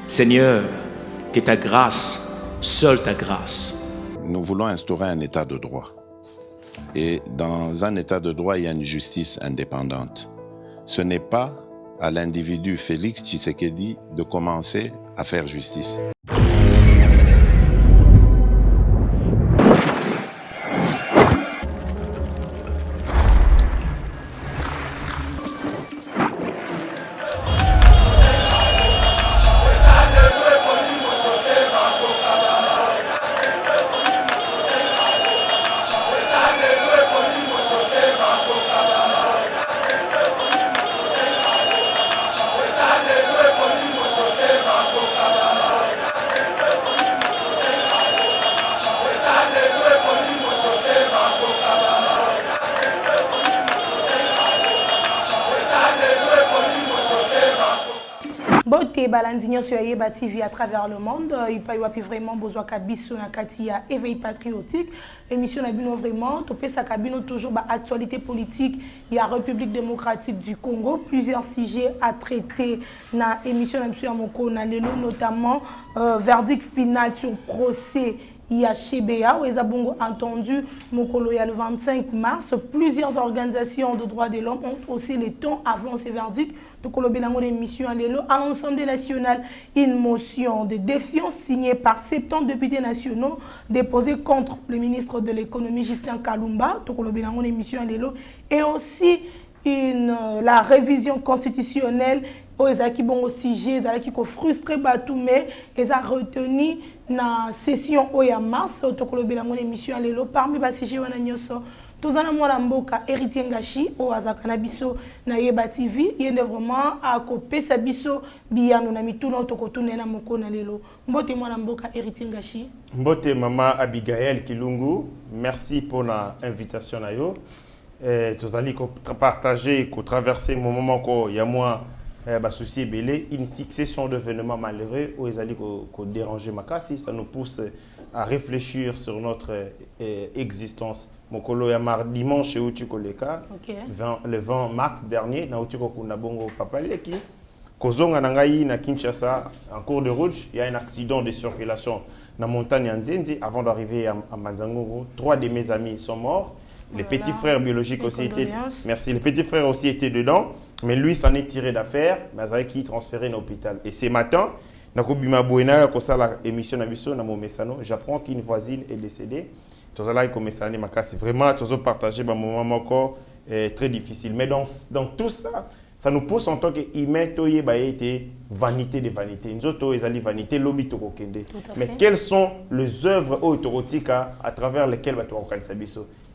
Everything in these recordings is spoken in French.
Seigneur, que ta grâce, seule ta grâce. Nous voulons instaurer un état de droit. Et dans un état de droit, il y a une justice indépendante. Ce n'est pas à l'individu Félix Tshisekedi de commencer à faire justice. Balandignon sur Yeba TV à travers le monde. Il peut y avoir vraiment besoin de na katia éveil patriotique. Émission Nabino vraiment. Topé sa cabine toujours actualité politique. Il y a République démocratique du Congo. Plusieurs sujets à traiter. Na émission Nabino Moko na lelo notamment verdict final sur procès. Il y a Chebea, où ils ont entendu Mokolo, il y a le 25 mars. Plusieurs organisations de droits de l'homme ont aussi le temps avant ces verdicts. Donc, à l'Assemblée nationale, une motion de défiance signée par 70 députés nationaux déposée contre le ministre de l'économie, Justin Kalumba. Et aussi la révision constitutionnelle. Ils ont aussi frustré Batoumé, ils ont retenu na session oya mars tokolobela mon émission lelo parmi ba sujet wana nyoso tozana mwana mboka Héritier Ngashi o azaka na biso na Yeba TV yende vraiment a kopesa biso biyano na mituna tokotunela moko na lelo mbote mwana mboka Héritier Ngashi mbote mama Abigail Kilungu, merci pour la invitation na yo tozali ko partager ko traverser mon moment ko ya moi souci belé une succession d'événements malheureux où ils allaient déranger Makassi, ça nous pousse à réfléchir sur notre existence. Mokolo ya dimanche chez Utukoleka, le 20 mars dernier, na Utukokuna Bongo Papaleki, Kozonga Nangayi na Kinshasa, en cours de route, il y a un accident de circulation dans la montagne Nzenzi avant d'arriver à Manzangongo. 3 de mes amis sont morts. Les petits frères biologiques aussi étaient. Merci. Les petits frères aussi étaient dedans, mais lui s'en est tiré d'affaire. Mais qui transféré à l'hôpital. Et ce matin, j'apprends qu'une voisine est décédée. C'est vraiment partager un moment encore très difficile. Mais dans tout ça, ça nous pousse en tant qu'humains vanité de vanité. Nous autres, ils vanité lobby tokokende. Mais quelles sont les œuvres autorotiques à travers lesquelles tu as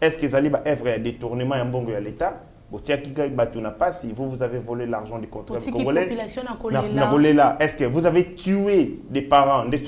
est-ce qu'ils allaient œuvrer à détournement en bon à l'État? Vous avez volé l'argent des contribuables congolais. Est-ce que vous avez tué des parents de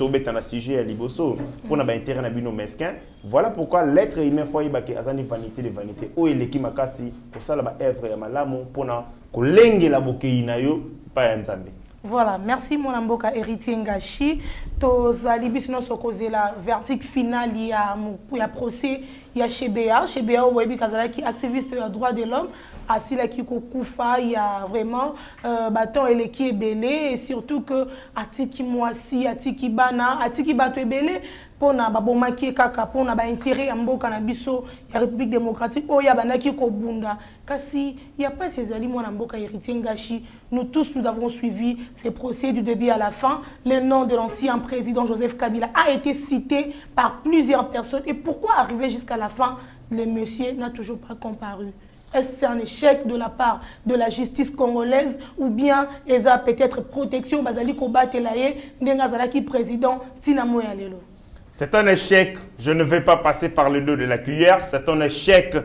sujet à Liboso pour n'avoir intérêt à bino mesquin? Voilà pourquoi l'être humain faut y baquer azani vanité de vanité. O eleki makasi pour ça la œuvre ya malamu pour na kolenge la bokeina yo pa nzambe. Voilà, merci mon amboka Héritier Ngashi. Tozali bisino sokoze la verdict final il y a procès il y a Chebea Webi Kazala qui activiste des droits de l'homme. Asila Kiko Koufa, il y a vraiment bâton et qui est belé et surtout que Atiki Mwasi, Atiki Bana, Atiki Bato belé pour na babomaki kaka pour na ba intérêt amboka na biso ya République démocratique oya banaki ko bunda kasi il y a pas ces aliments na mboka Héritier Ngashi. Nous tous nous avons suivi ces procès du début à la fin. Le nom de l'ancien président Joseph Kabila a été cité par plusieurs personnes et pourquoi arriver jusqu'à la fin le monsieur n'a toujours pas comparu? Est-ce que c'est un échec de la part de la justice congolaise ou bien ils ont peut-être protection Bazali Kobatelaye Ndengazalaki président Tina Moyalelo? C'est un échec, je ne vais pas passer par le dos de la cuillère, c'est un échec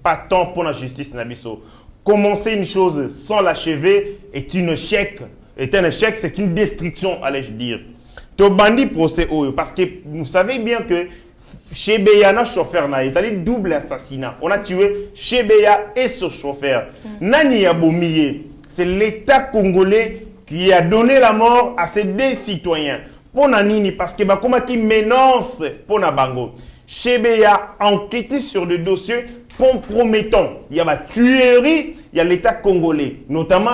patent pour la justice Nabiso. Commencer une chose sans l'achever est un échec, c'est une destruction, allais-je dire. Tobandi procès parce que vous savez bien que Chebea chauffeur na ils allaient double assassinat. On a tué Chebea et son chauffeur. Nani Abomiye, c'est l'État congolais qui a donné la mort à ces 2 citoyens. Pour Nini parce que comme qui menace pour na bango. Chebea a enquêté sur des dossiers compromettants. Il y a la tuerie il y a l'État congolais, notamment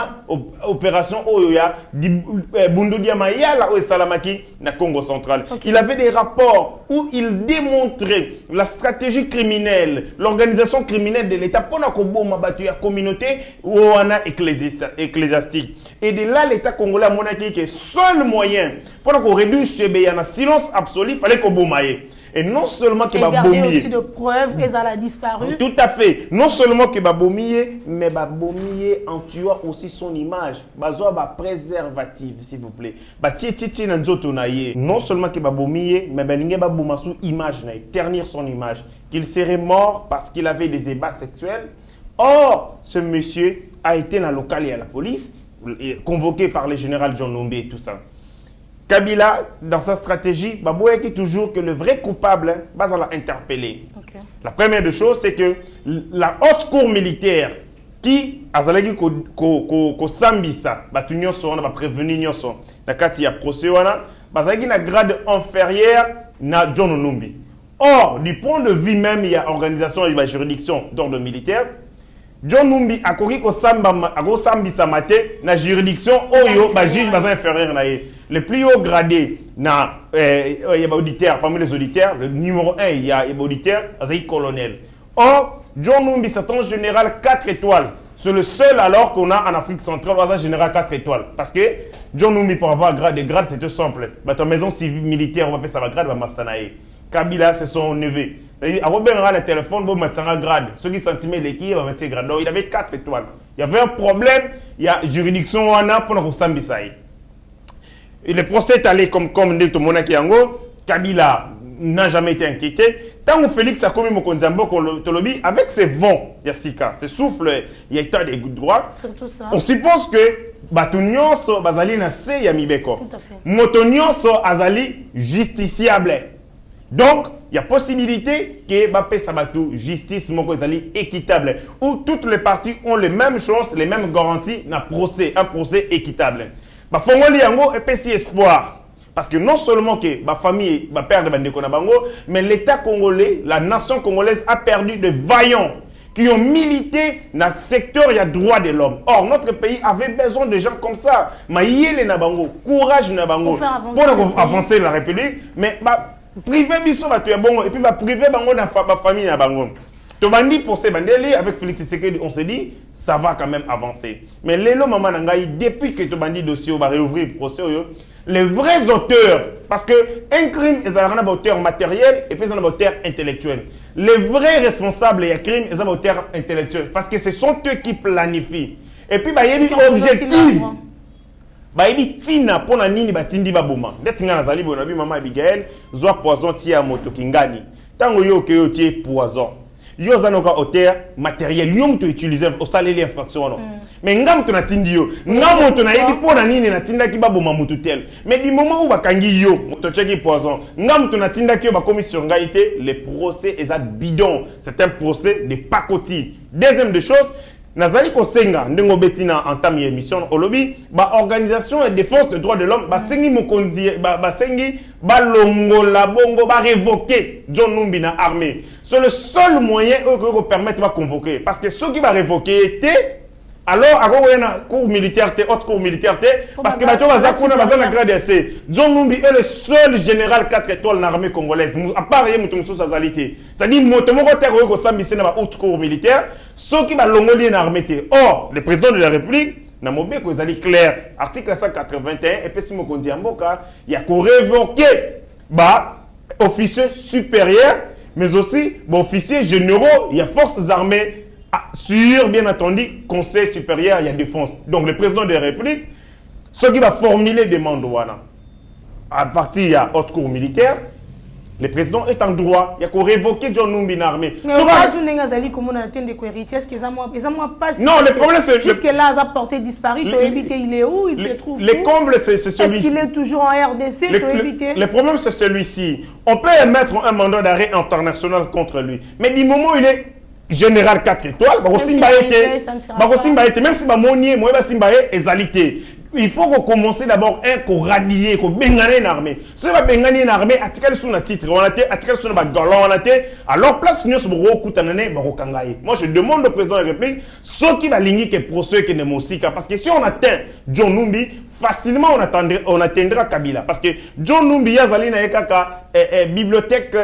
opération Oyoya, Bundu Diamayala ou Salamaki, na Congo central. Il avait des rapports où il démontrait la stratégie criminelle, l'organisation criminelle de l'État pour la communauté ou ecclésiastique. Et de là, l'État congolais a montré que le seul moyen pour réduire le silence absolu, il fallait qu'on boumaille. Et non seulement qu'il va bomber aussi de preuves, et ça a disparu. Tout à fait. Non seulement qu'il va bomber, mais va bomber en tuant aussi son image. Bazoa ba préservatif, s'il vous plaît. Ba titi na nzoto na ye. Non seulement qu'il va bomber, mais ba ba bomasu image na ternir son image. Qu'il serait mort parce qu'il avait des ébats sexuels. Or, ce monsieur a été dans le local et à la police, convoqué par le général John Numbi et tout ça. Kabila, dans sa stratégie, il dit toujours que le vrai coupable va l'interpeller. Okay. La première des choses, c'est que la haute cour militaire qui a sambisa, va prévenir il y a procès, il a grade inférieur à John Numbi. Or, du point de vue même, il y a organisation et juridiction d'ordre militaire. John Numbi a couru au sambisa maté na juridiction oyo ba juge bazan inférieur na ye. Le plus haut gradé na y a auditeur parmi les auditeurs, le numéro 1 il y a auditeur, c'est colonel. Or John Numbi c'est un général 4 étoiles. C'est le seul alors qu'on a en Afrique centrale un général 4 étoiles parce que John Numbi pour avoir des grades c'est tout simple. Bah ta maison civile militaire on va appeler ça va grade va mastanaye. Kabila c'est son neveu. Il a le téléphone, il a grade. Ceux qui sentent l'équipe, il grade. Donc il avait 4 étoiles. Il y avait un problème, il y a juridiction pour nous sambisaï. Et le procès est allé comme dit tout le monde qui Kabila n'a jamais été inquiété. Tant que Félix a commis mon konzambo avec ses vents, il y a Sika, ses souffles, il y a état des droits. Surtout ça. On suppose que Batunyoso Bazali na se Yamibeko. Tout à fait. Motonyoso Azali justiciable. Donc, il y a possibilité que Bappé Sabatou, justice, équitable, où toutes les parties ont les mêmes chances, les mêmes garanties dans un procès équitable. Bah, Fongoli Yango et PC espoir. Parce que non seulement que ma famille va perdre Bango, mais l'État congolais, la nation congolaise a perdu de vaillants qui ont milité dans le secteur il y a droit de l'homme. Or, notre pays avait besoin de gens comme ça. Maïele Nabango, courage Nabango, pour avancer la République. Mais privé biso ba tu bon et puis ba privé bango na famille na bango to bandi pour ces bandeli avec Félix Tshisekedi on s'est dit ça va quand même avancer mais lelo maman ngai depuis que to bandi dossier va réouvrir procès les vrais auteurs parce que un crime ils ont un auteur matériel et puis ils ont un auteur intellectuel les vrais responsables et crime ils ont un auteur intellectuel parce que ce sont eux qui planifient et puis ba yebi objectif Baïbi tina pona nini batindi baboma. Ndetinga na zali bonabi mama Abigail zwa poison tia moto kingani. Tango yo ke yo tie poison. Yo zanoka auteur matériel yo mto utiliser au saleli infraction non. Mais ngam to na tindi yo. Ngam moto na yebi pona nini na tinda ki baboma moto tel. Mais du moment où bakangi yo moto cheki poison. Ngam to na tinda ki yo ba commission ngaité le procès est bidon. C'est un procès de pacotille. Deuxième des choses Nazali Kosenga, Ndengo Betina en tam émission au lobby, organisation et défense des droits de l'homme, sengi mokondi, sengi longola bongo, révoquer John Numbi na armée. C'est le seul moyen que permettre de convoquer. Parce que ceux qui va révoquer étaient alors, à la cour militaire, haute cour militaire, parce que John Numbi est le seul général 4 étoiles dans l'armée congolaise. À part c'est-à-dire, haute cour militaire, ceux qui vont l'ongolier dans l'armée. Or, le président de la République, dans mon béco, ils allaient clair. Article 181, et puis si on dit en boca, il y a qu'on révoquer officiers supérieurs, mais aussi officiers généraux, il y a forces armées. Sur, bien entendu, Conseil supérieur et la défense. Donc, le président de la République, ce qui va formuler des demandes à partir de la haute cour militaire, le président est en droit. Il y a qu'à révoquer John Numbi dans l'armée. Mais non, le problème c'est... Jusque-là, il a porté disparu. Il est où? Il se trouve où? Le comble, c'est celui-ci. Est-ce qu'il est toujours en RDC? Le problème, c'est celui-ci. On peut émettre un mandat d'arrêt international contre lui. Mais du moment où il est général 4 étoiles, même si Simbaye, même si Simbaye, Ezalité. il faut commencer d'abord un radier, qu'on bengane une armée. Si on va benganer une armée, article sur un titre, on a été article sur un galon, on a été alors place nous sur le koutanane barokangaye. Moi je demande au président de la République ce qui va ligner que pour ceux qui ne m'osika parce que si on atteint John Numbi facilement on atteindra Kabila parce que John Numbi yazali na ekaka bibliothèque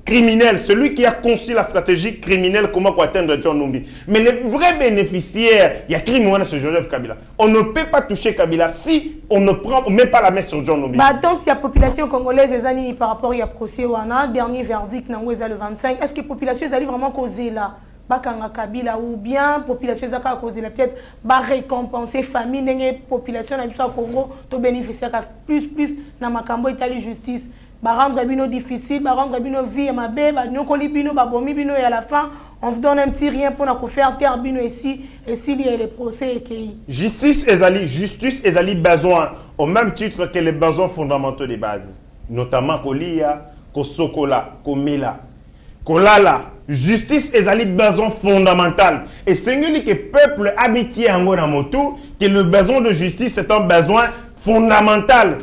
criminel, celui qui a conçu la stratégie criminelle, comment atteindre John Numbi. Mais le vrai bénéficiaire, il y a criminel sur Joseph Kabila. On ne peut pas toucher Kabila si on ne met pas la main sur John Numbi. Bah, donc, si la population congolaise est par rapport à procès Wana, dernier verdict, le 25, est-ce que la population est vraiment causée là? Bakanga Kabila ou bien population zaka causé la peut-être ba récompenser famille n'engé population na biso Congo to bénéficier plus na makambo Italie justice ba rendre bino difficile ba rendre bino vie ma bé ba nyokoli bino ba bomi bino et à la fin on vous donne un petit rien pour na faire terre bino ici et s'il y a les procès et justice ezali besoin au même titre que les besoins fondamentaux des bases notamment kolia ko sokola ko mela kolala justice ezali besoin fondamental et c'est que le peuple habité en Gonamotu que le besoin de justice est un besoin fondamental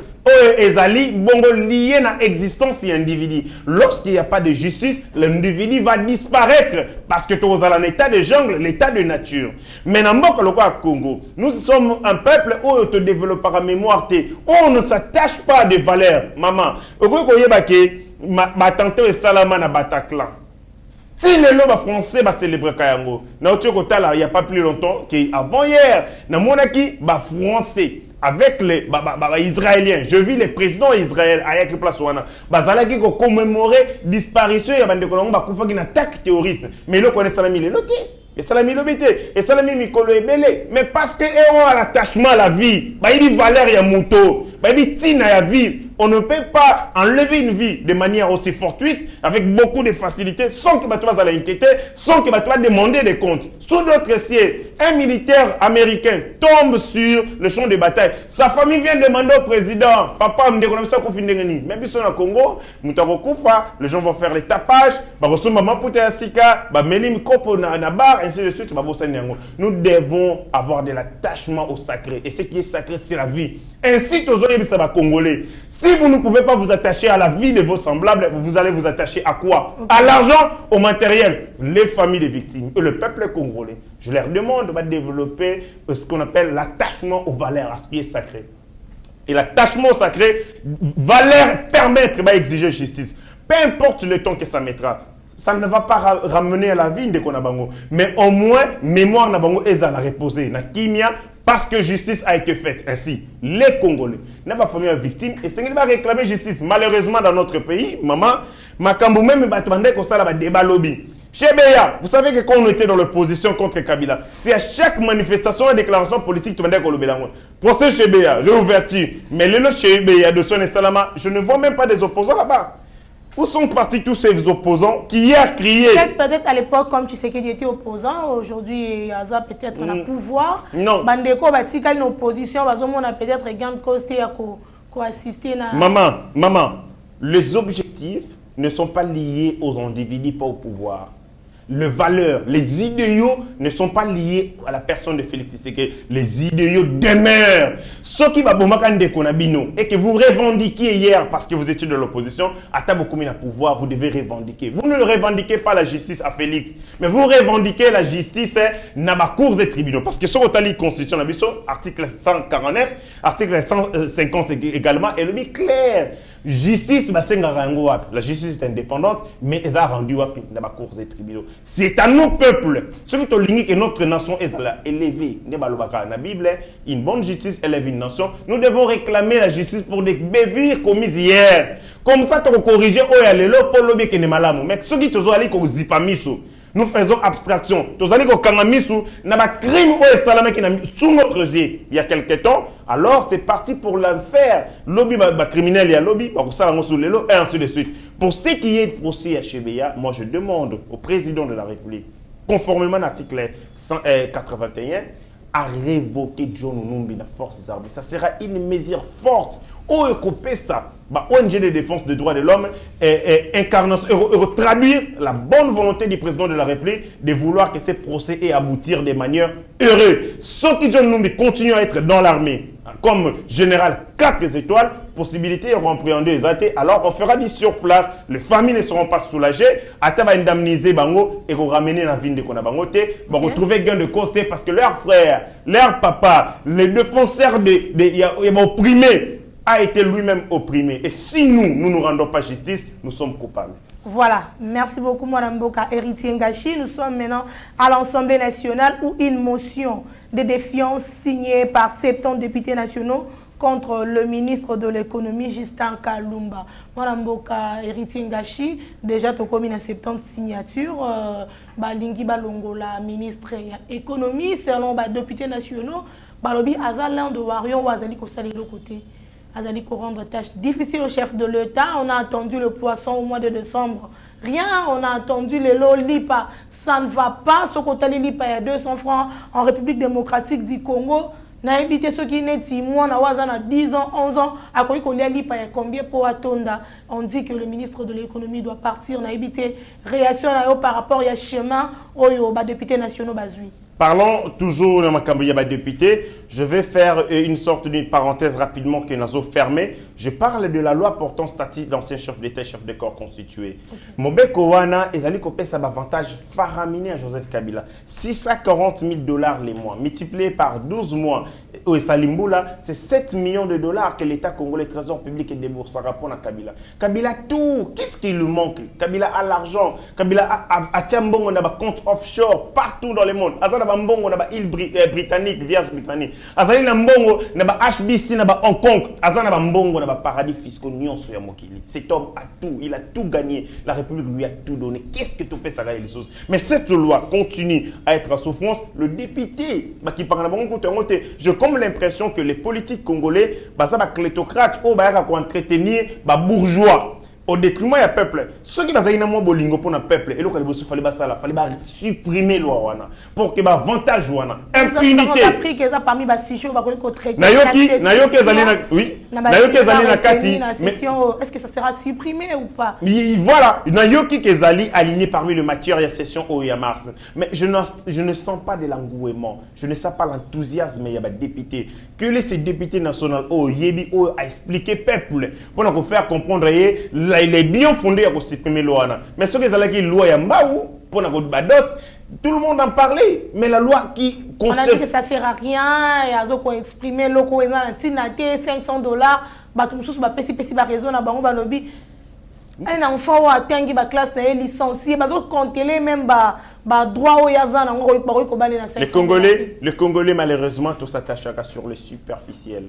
ezali bongo lié à l'existence de l'individu. Lorsqu'il n'y a pas de justice, l'individu va disparaître parce que tu es dans l'état de jungle, l'état de nature. Mais dans le Congo, nous sommes un peuple où on te développe par mémoire, où on ne s'attache pas à des valeurs. Maman, ma tante est salama na Bataclan. Si les lois français va célébrer Kayango, il n'y a pas plus longtemps qu'avant hier, na monaki ba français avec les Israéliens. Je vis les présidents israéliens à Yaki Place Wana. Bazalaki ko commémorer disparition ya bande kolongo ba kufa ki na attaque terroriste. Mais le connaît salami le loté. Et salami lobité et salami mikolo ebele. Mais parce que ont un attachement à la vie, ba il valeur ya moto, ba il tina ya vie. On ne peut pas enlever une vie de manière aussi fortuite, avec beaucoup de facilité, sans que tu vas inquiéter, sans que tu vas demander des comptes. Sous d'autres cieux, un militaire américain tombe sur le champ de bataille. Sa famille vient demander au président, papa, même si on est au Congo, les gens vont faire les tapages, ainsi de suite. Nous devons avoir de l'attachement au sacré. Et ce qui est sacré, c'est la vie. Ainsi, tous les Congolais. Si vous ne pouvez pas vous attacher à la vie de vos semblables, vous allez vous attacher à quoi? Okay. À l'argent, au matériel. Les familles des victimes et le peuple congolais, je leur demande de développer ce qu'on appelle l'attachement aux valeurs, à ce qui est sacré. Et l'attachement au sacré va leur permettre d'exiger justice. Peu importe le temps que ça mettra. Ça ne va pas ramener à la vie de Konabango. Mais au moins, mémoire Nabango est à la reposer. Na kimia, parce que justice a été faite. Ainsi, les Congolais n'ont pas formé une victime et c'est qu'ils vont réclamer justice. Malheureusement, dans notre pays, maman, Makambo même battre comme ça là débat lobby. Chez Beya, vous savez que quand on était dans l'opposition contre Kabila, c'est à chaque manifestation et déclaration politique, tu vas dire qu'on le bélango. Procès chez Beya, réouverture. Mais le chez Beya de Son et Salama, je ne vois même pas des opposants là-bas. Où sont partis tous ces opposants qui hier criaient? Peut-être à l'époque, comme tu sais qu'il était opposant, aujourd'hui, Aza peut-être on a pouvoir. Non. Bandeko, Batika, une opposition, on a peut-être gain de cause à assister. Maman, les objectifs ne sont pas liés aux individus, pas au pouvoir. Les valeurs, les idéaux ne sont pas liés à la personne de Félix Tshisekedi. Les idéaux demeurent. Ce qui va et que vous revendiquiez hier parce que vous étiez de l'opposition, à Tabokoumi na pouvoir, vous devez revendiquer. Vous ne revendiquez pas la justice à Félix, mais vous revendiquez la justice dans les cours et tribunaux. Parce que sur la Constitution, article 149, article 150 également, et le dit clair. Justice, la justice est indépendante, mais elle a rendu dans les cours et tribunaux. C'est à nos peuples, ceux qui ont ligné que notre nation est élevée. La Bible, une bonne justice élève une nation. Nous devons réclamer la justice pour des bévires commises hier. Comme ça, tu as corrigé, mais ceux qui ont allé nous faisons abstraction. Tous les gens crime sous notre yeux il y a quelques temps. Alors c'est parti pour l'enfer. Lobby criminel, il y a lobby, et ainsi de suite. Pour ce qui est procès à Chebeya, moi je demande au président de la République, conformément à l'article 181, à révoquer John Numbi la force armée. Ça sera une mesure forte. Oh, ça. ONG de défense des droits de l'homme traduire la bonne volonté du président de la République de vouloir que ces procès aient aboutir de manière heureuse. Ceux qui John Numbi continuent à être dans l'armée comme général 4 étoiles, possibilité auront appréhendé les athées. Alors on fera dit sur place, les familles ne seront pas soulagées, Ata va indemniser bango et ramener la ville de Konabangote, vont retrouver gain de cause parce que leur frère, leur papa, les défenseurs opprimés a été lui-même opprimé. Et si nous ne nous rendons pas justice, nous sommes coupables. Voilà, merci beaucoup Mme Mboka, héritier Ngachi. Nous sommes maintenant à l'Assemblée nationale où une motion de défiance signée par 70 députés nationaux contre le ministre de l'économie, Justin Kalumba. Mme Mboka, héritier Ngachi, déjà tu as commis 70 signatures. Balingi Balongo, la ministre de l'économie, selon les députés nationaux, Balobi Azalin de Warion ou Azali Kosali de côté. Azali ko rendre tâche difficile au chef de l'État. On a attendu le poisson au mois de décembre. Rien, on a attendu les lots LIPA. Ça ne va pas. Ce côté LIPA, il y a 200 francs en République démocratique du Congo. Na invité ceux qui n'est moi na wazana 10 ans, 11 ans, à quoi il y a LIPA, combien pour attendre. On dit que le ministre de l'économie doit partir. On a évité réaction par rapport à chemin au député national bazui. Parlons toujours de ma campagne député. Je vais faire une sorte de parenthèse rapidement que nous avons fermée. Je parle de la loi portant statut d'ancien chef d'État, chef de corps constitué. Mobeko wana ezali kopé ça avantage faraminé à Joseph Kabila. 640 000 $ les mois, multiplié par 12 mois. Au Salimbula, c'est 7 millions de dollars que l'État congolais, le trésor public et déboursera pour Kabila. Kabila tout, qu'est-ce qui lui manque? Kabila a l'argent. Kabila a Tiambongo, on a un compte offshore partout dans le monde. Azana Mbongo, on a île britannique, vierge britannique. Azali Mbongo, on a HBC, on a Hong Kong. Azana Mbongo, on a paradis fiscaux, Nyon Soya Mokili. Cet homme a tout, il a tout gagné. La République lui a tout donné. Qu'est-ce que tu peux ça les choses? Mais cette loi continue à être à souffrance. Le député, qui parle je comme l'impression que les politiques congolais, ça va clétocrate, entretenir bourgeois. Au détriment du peuple. Ceux qui ont moins bolingo pour le peuple, et donc il fallait supprimer la loi pour que avantage wana impunité. Appris que ça parmi les sujets va traiter. Nayoki oui. Nayoki ezali na kati. Est-ce que ça sera supprimé ou pas? Voilà, Nayoki ezali aligné parmi les matières de la session au mars. Mais je ne sens pas de l'engouement. Je ne sens pas l'enthousiasme il y a des députés. Que ces députés nationaux yebi a expliqué peuple pour nous faire comprendre il est bien fondé à supprimer la loi. Mais ce que c'est la loi Yambaou, pour tout le monde en parlait. Mais la loi qui on a dit que ça ne sert à rien. Et à ce exprimer le coût de 500 $. Un enfant a atteint la classe licencié. Même droit les Congolais, malheureusement, tout s'attache sur le superficiel.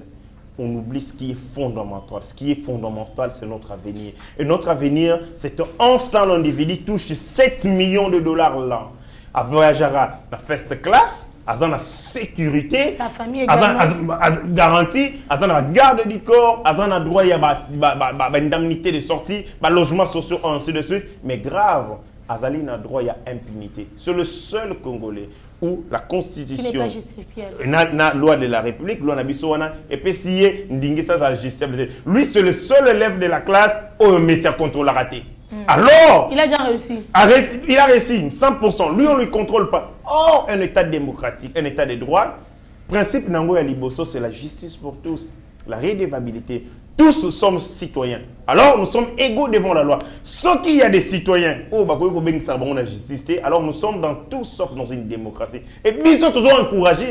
On oublie ce qui est fondamental. Ce qui est fondamental, c'est notre avenir. Et notre avenir, c'est qu'un seul individu touche 7 millions de $. Là. À voyager à la first class, à la sécurité, sa famille également. À garantie, à la garde du corps, à la droit à indemnité de sortie, logement social, ainsi de suite. Mais grave, Azali n'a droit à impunité. C'est le seul Congolais où la Constitution, la loi de la République, loi Nabisowana, et puis si lui, c'est le seul élève de la classe où le messie contrôle a raté. Alors, il a déjà réussi. Il a réussi, 100%. Lui, on ne le contrôle pas. Or, un État démocratique, un État de droit, principe Nango Liboso, c'est la justice pour tous, la redevabilité. Tous sommes citoyens. Alors, nous sommes égaux devant la loi. Sauf qu'il y a des citoyens, alors nous sommes dans tout sauf dans une démocratie. Et puis, ils sont toujours encouragés,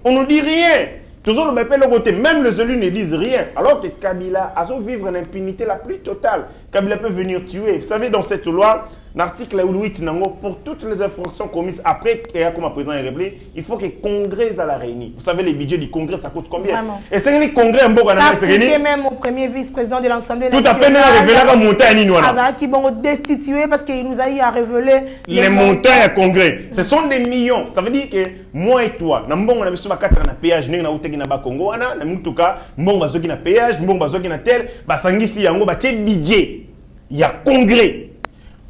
on ne dit rien. Toujours le côté, même les élus ne disent rien. Alors que Kabila a vivre l'impunité la plus totale. Kabila peut venir tuer. Vous savez, dans cette loi, l'article 8, pour toutes les infractions commises après qu'il y a comme président de la République, il faut que le Congrès à la réunie. Vous savez, les budgets du Congrès, ça coûte combien? Vraiment. Et c'est le Congrès en Boga ça a même au premier vice-président de l'Assemblée nationale. Tout à fait, nous avons révélé la montagne. Qui vont destituer parce qu'il nous a eu à révéler les montagnes à Congrès. Ce sont des millions. Ça veut dire que moi et toi, nous avons besoin de 4 péage, nous avons na Congo ana na mutuka mbongo bazoki na péage mbongo bazoki na tel basangisi yango batie budget ya congrès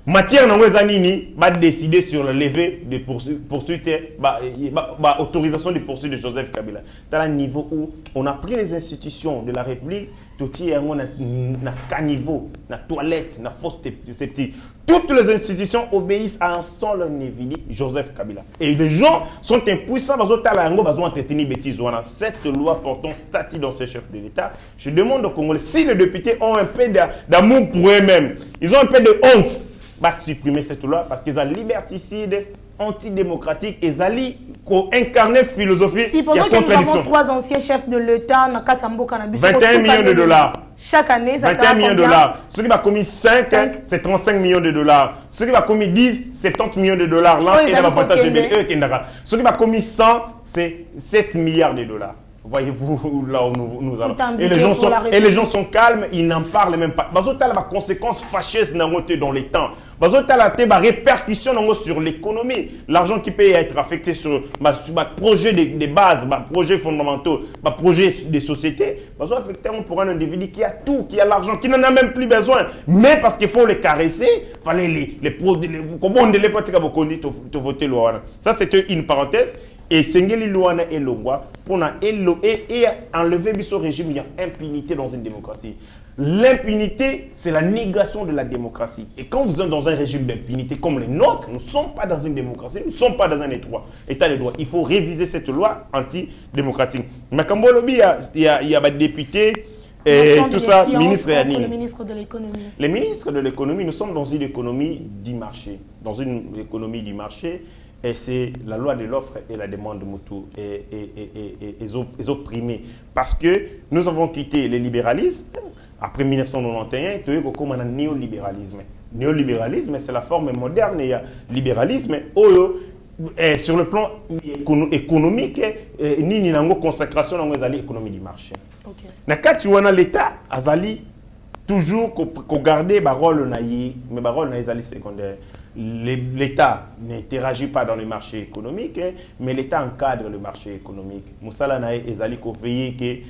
matière n'angozanini va décider sur la levée des poursuites, autorisation de poursuites de Joseph Kabila. Dans le niveau où on a pris les institutions de la République, tout y est na caniveau, na toilette, na fosse sceptique. Toutes les institutions obéissent à un seul individu, Joseph Kabila. Et les gens sont impuissants, ils ont entretenu bêtises. Cette loi portant statut dans ces chefs de l'État, je demande aux Congolais, si les députés ont un peu d'amour pour eux-mêmes, ils ont un peu de honte, va supprimer cette loi parce qu'ils ont liberticide, antidémocratique, et ils ont incarné philosophie, si, il y a contradiction. Nous avons 3 anciens chefs de l'État, 21 millions de dollars. Chaque année, ça 21 millions de dollars. Ceux qui va commis 5, c'est 35 millions de dollars. Ceux qui va commis 10, c'est 70 millions de dollars. Là, et l'avantage est ceux qui va commis 100, c'est 7 milliards de dollars. Voyez-vous là où nous allons. Et les gens sont calmes, ils n'en parlent même pas. Parce que la conséquence fâcheuse dans les temps. Parce que la répercussion sur l'économie. L'argent qui peut être affecté sur le projet de base, projets fondamentaux, projets de société. Parce affecté pour un individu qui a tout, qui a l'argent, qui n'en a même plus besoin. Mais parce qu'il faut les caresser, il fallait les comment on les voter loi. Ça, c'était une parenthèse. Et Sengeli Luana et Longwa, pour enlever ce régime, il y a impunité dans une démocratie. L'impunité, c'est la négation de la démocratie. Et quand vous êtes dans un régime d'impunité comme le nôtre, nous ne sommes pas dans une démocratie, nous ne sommes pas dans un état de droit. Il faut réviser cette loi antidémocratique. Mais comme il y a des députés, et tout ça, ministre et les ministres de l'économie. Les ministres de l'économie, nous sommes dans une économie du marché. Dans une économie du marché, et c'est la loi de l'offre et la demande mutu et opprimés. Parce que nous avons quitté le libéralisme après 1991, tu as comme un néolibéralisme. Néolibéralisme, c'est la forme moderne. Il y a libéralisme, sur le plan économique, ni une consacration dans l'économie du marché. Quand tu as l'État, azali toujours garder le rôle naïe, mais le rôle naïe secondaire. L'État n'interagit pas dans le marché économique, mais l'État encadre le marché économique. Moussala naïe ezali ko veiller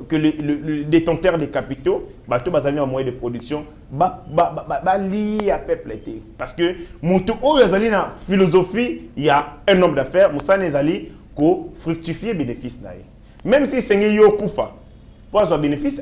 que le détenteur des capitaux, tout bazali en moyen de production, lié à peuple. Parce que moutou ezali na philosophie, il y a un homme d'affaires, Moussala ezali ko fructifier bénéfice naïe. Même si c'est yo kufa. Pour avoir bénéfice,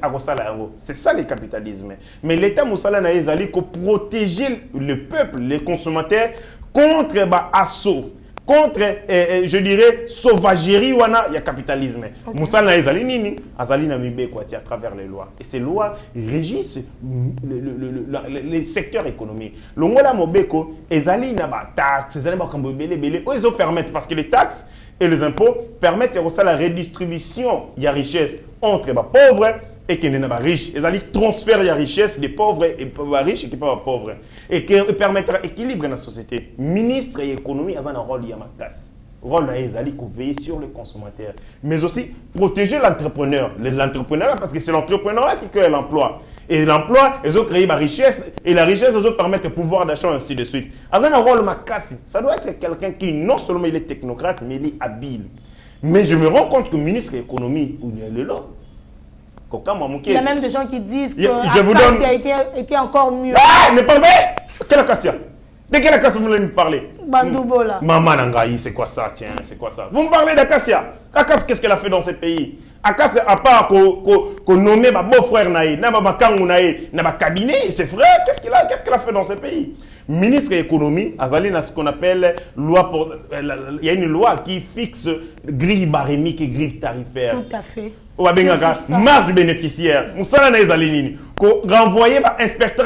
c'est ça le capitalisme. Mais l'État Moussala Naïzali pour protéger le peuple, les consommateurs contre assaut, contre, je dirais, sauvagerie, il y a capitalisme. Moussala Naïzali Nini, Azali Namibé à travers les lois. Et ces lois régissent les secteurs économiques. Le Mola Mobeko, Ezali Naba taxes, Ezali Bakambo Bele Bele, ils permettent parce que les taxes et les impôts permettent la redistribution de la richesse entre les pauvres et les riches. Ils allaient transférer la richesse des pauvres et riches et des pauvres. Et qui permettra l'équilibre dans la société. Ministre et économie, ils ont un rôle de casse. Le rôle ils allaient veiller sur le consommateur. Mais aussi protéger l'entrepreneur. L'entrepreneur, parce que c'est l'entrepreneur qui crée l'emploi. Et l'emploi, ils ont créé la richesse. Et la richesse, ils ont permettre le pouvoir d'achat, ainsi de suite. Ils ont un rôle de casse. Ça doit être quelqu'un qui, non seulement il est technocrate, mais il est habile. Mais je me rends compte que le ministre de l'économie, il est là. Il y a même des gens qui disent que Acacia a été encore mieux. Ah, ne parle pas. Quelle Acacia? De quelle Acacia vous voulez me parler? Bandoubola. Maman Nangaï, c'est quoi ça? Tiens, c'est quoi ça? Vous me parlez d'Acacia. Acacia, qu'est-ce qu'elle a fait dans ce pays? Acacia, à part qu'on nomme ma beau-frère Naï, ma kangou Naï, ma cabinet, ses frères, qu'est-ce qu'elle a fait dans ce pays? Ministre de l'économie, Azali a ce qu'on appelle loi pour. Il y a une loi qui fixe grille barémique et grille tarifaire. Tout à fait. Marge bénéficiaire. Moussala na ezali ko renvoyer inspecteur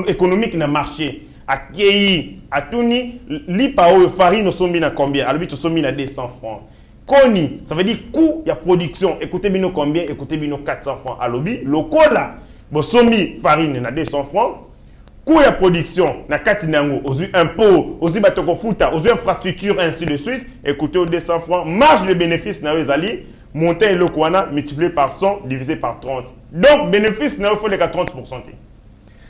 économique na marché. Akei atuni lipao farine sombi na combien? Alors bito sombi na 200 francs. Koni, ça veut dire coût ya production. Écoutez bino combien? Écoutez bino 400 francs. Alobi lokola bo sombi farine na 200 francs. Coût de production, na kati nango, aux impôts, aux batoko futa, aux infrastructures, ainsi de suite, écoutez aux 200 francs, marge de bénéfice na ezali, monter le kwana multiplié par 100, divisé par 30. Donc, bénéfice na il faut les 30%.